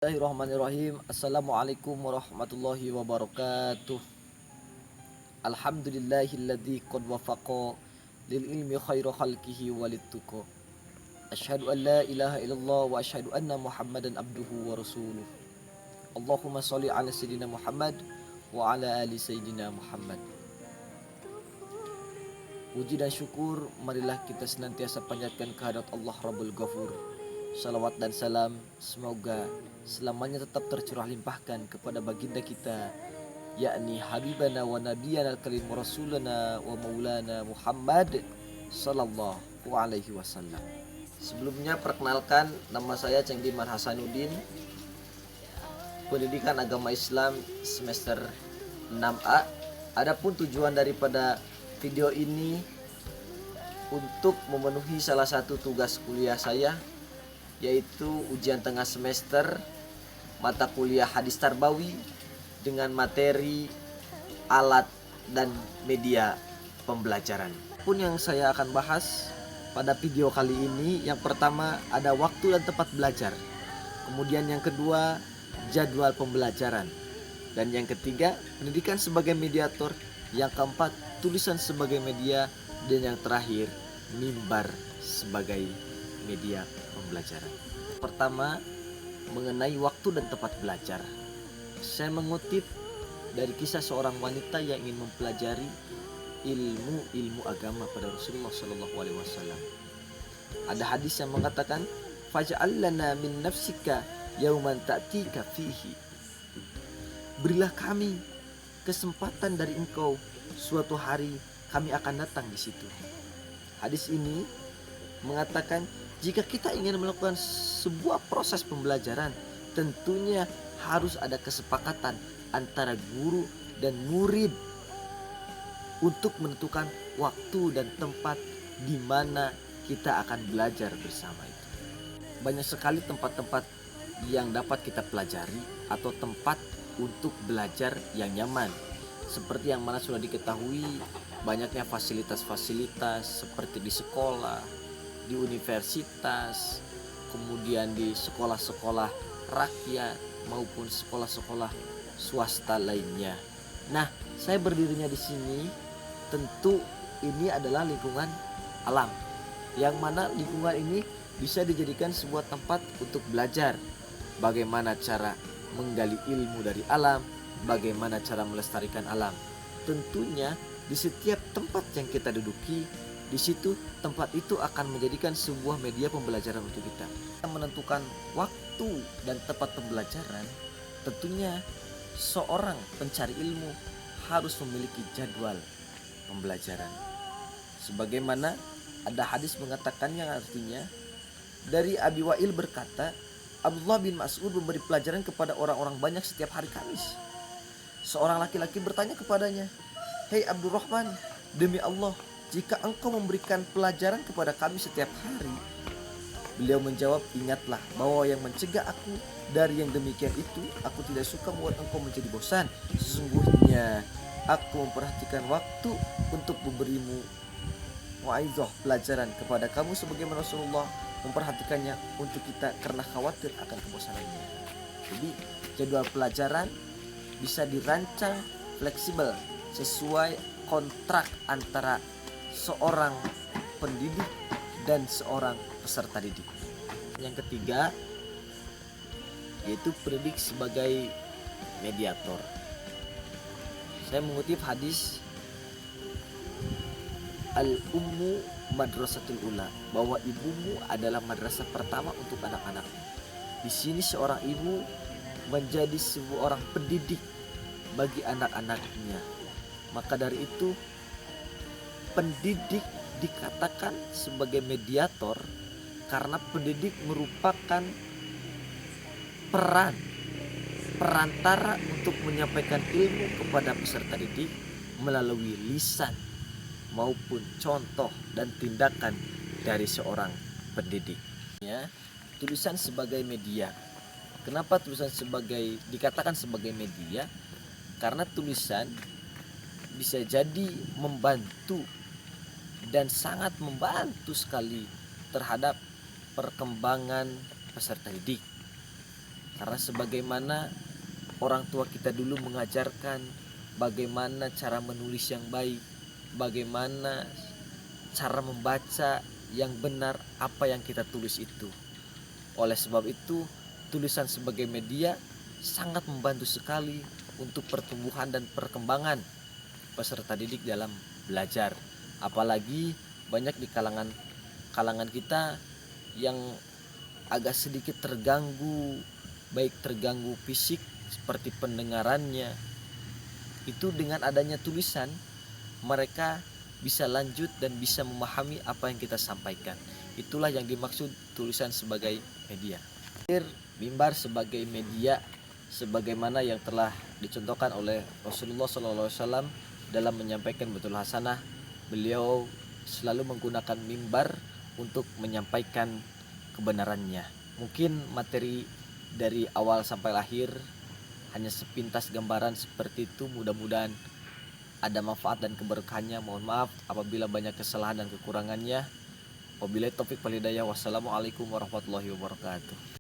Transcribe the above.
Bismillahirrahmanirrahim. Assalamualaikum warahmatullahi wabarakatuh. Alhamdulillahilladzi qad wafaqa lil ilmi khairu khalqihi walittuqa. Asyhadu an la ilaha illallah wa asyhadu anna Muhammadan abduhu wa rasuluh. Allahumma sholli ala sayyidina Muhammad wa ala ali sayyidina Muhammad. Puji dan syukur marilah kita senantiasa panjatkan kehadirat Allah Rabbul Ghafur. Salawat dan salam semoga selamanya tetap tercurah limpahkan kepada baginda kita, yakni habibana wa nabiyana al-karim rasulana wa maulana Muhammad sallallahu alaihi wasallam. Sebelumnya perkenalkan, nama saya Ceng Diman Hasanuddin, Pendidikan Agama Islam semester 6A. Adapun tujuan daripada video ini untuk memenuhi salah satu tugas kuliah saya, yaitu ujian tengah semester mata kuliah hadis tarbawi dengan materi alat dan media pembelajaran. Pun yang saya akan bahas pada video kali ini, yang pertama ada waktu dan tempat belajar, kemudian yang kedua jadwal pembelajaran, dan yang ketiga pendidikan sebagai mediator, yang keempat tulisan sebagai media, dan yang terakhir mimbar sebagai media pembelajaran. Pertama, mengenai waktu dan tempat belajar. Saya mengutip dari kisah seorang wanita yang ingin mempelajari ilmu agama pada Rasulullah SAW. Ada hadis yang mengatakan, "Faj'al lana min nafsika yauman ta'tika fihi." Berilah kami kesempatan dari engkau, suatu hari kami akan datang di situ. Hadis ini mengatakan jika kita ingin melakukan sebuah proses pembelajaran, tentunya harus ada kesepakatan antara guru dan murid untuk menentukan waktu dan tempat di mana kita akan belajar bersama itu. Banyak sekali tempat-tempat yang dapat kita pelajari atau tempat untuk belajar yang nyaman. Seperti yang mana sudah diketahui, banyaknya fasilitas-fasilitas seperti di sekolah, di universitas, kemudian di sekolah-sekolah rakyat maupun sekolah-sekolah swasta lainnya. Nah, saya berdirinya di sini, tentu ini adalah lingkungan alam, yang mana lingkungan ini bisa dijadikan sebuah tempat untuk belajar bagaimana cara menggali ilmu dari alam, bagaimana cara melestarikan alam. Tentunya di setiap tempat yang kita duduki, di situ tempat itu akan menjadikan sebuah media pembelajaran untuk kita. Kita menentukan waktu dan tempat pembelajaran, tentunya seorang pencari ilmu harus memiliki jadwal pembelajaran. Sebagaimana ada hadis mengatakan yang artinya, dari Abi Wa'il berkata, Abdullah bin Mas'ud memberi pelajaran kepada orang-orang banyak setiap hari Kamis. Seorang laki-laki bertanya kepadanya, "Hei Abdurrahman, demi Allah, jika engkau memberikan pelajaran kepada kami setiap hari." Beliau menjawab, "Ingatlah bahwa yang mencegah aku dari yang demikian itu, aku tidak suka membuat engkau menjadi bosan. Sesungguhnya aku memperhatikan waktu untuk memberimu wa'izah, pelajaran kepada kamu, sebagaimana Rasulullah memperhatikannya untuk kita karena khawatir akan kebosanannya." Jadi jadwal pelajaran bisa dirancang fleksibel sesuai kontrak antara seorang pendidik dan seorang peserta didik. Yang ketiga yaitu pendidik sebagai mediator. Saya mengutip hadis Al-Ummu Madrasatul Ula, bahwa ibumu adalah madrasah pertama untuk anak-anak. Di sini seorang ibu menjadi seorang pendidik bagi anak-anaknya. Maka dari itu pendidik dikatakan sebagai mediator karena pendidik merupakan perantara untuk menyampaikan ilmu kepada peserta didik melalui lisan maupun contoh dan tindakan dari seorang pendidik. Ya, tulisan sebagai media. Kenapa tulisan dikatakan sebagai media? Karena tulisan bisa jadi membantu dan sangat membantu sekali terhadap perkembangan peserta didik. Karena sebagaimana orang tua kita dulu mengajarkan bagaimana cara menulis yang baik, bagaimana cara membaca yang benar apa yang kita tulis itu. Oleh sebab itu, tulisan sebagai media sangat membantu sekali untuk pertumbuhan dan perkembangan peserta didik dalam belajar. Apalagi banyak di kalangan kita yang agak sedikit terganggu, baik terganggu fisik seperti pendengarannya. Itu dengan adanya tulisan mereka bisa lanjut dan bisa memahami apa yang kita sampaikan. Itulah yang dimaksud tulisan sebagai media. Mimbar sebagai media sebagaimana yang telah dicontohkan oleh Rasulullah SAW dalam menyampaikan betul hasanah. Beliau selalu menggunakan mimbar untuk menyampaikan kebenarannya. Mungkin materi dari awal sampai akhir hanya sepintas gambaran seperti itu. Mudah-mudahan ada manfaat dan keberkahannya. Mohon maaf apabila banyak kesalahan dan kekurangannya. Wabillahi taufik wal hidayah. Wassalamualaikum warahmatullahi wabarakatuh.